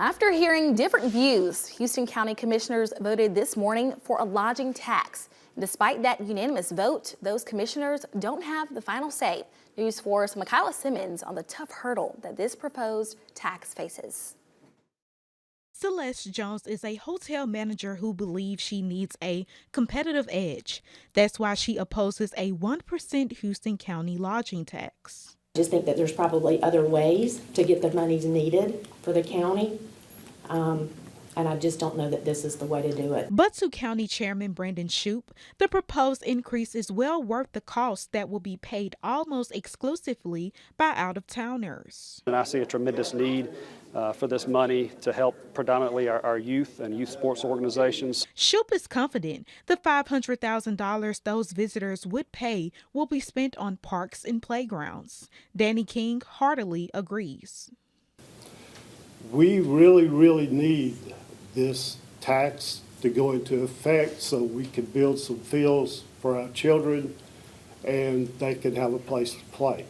After hearing different views, Houston County Commissioners voted this morning for a lodging tax. Despite that unanimous vote, those commissioners don't have the final say. News 4's Michaela Simmons on the tough hurdle that this proposed tax faces. Celeste Jones is a hotel manager who believes she needs a competitive edge. That's why she opposes a 1% Houston County lodging tax. I just think that there's probably other ways to get the monies needed for the county, and I just don't know that this is the way to do it. But to County Chairman Brandon Shoup, the proposed increase is well worth the cost that will be paid almost exclusively by out-of-towners. And I see a tremendous need for this money to help predominantly our youth and youth sports organizations. Shoup is confident the $500,000 those visitors would pay will be spent on parks and playgrounds. Danny King heartily agrees. We really need this tax to go into effect so we can build some fields for our children and they can have a place to play.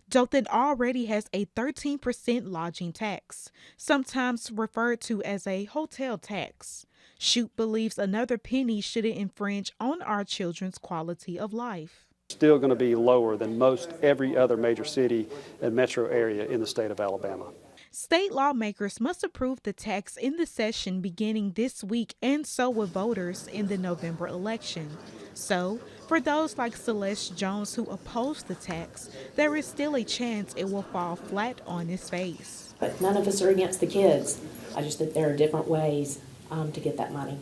Dothan already has a 13% lodging tax, sometimes referred to as a hotel tax. Shoup believes another penny shouldn't infringe on our children's quality of life. Still going to be lower than most every other major city and metro area in the state of Alabama. State lawmakers must approve the tax in the session beginning this week, and so will voters in the November election. So, for those like Celeste Jones who oppose the tax, there is still a chance it will fall flat on its face. But none of us are against the kids. I just think there are different ways to get that money.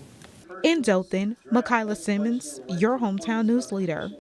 In Dothan, Michaela Simmons, your hometown news leader.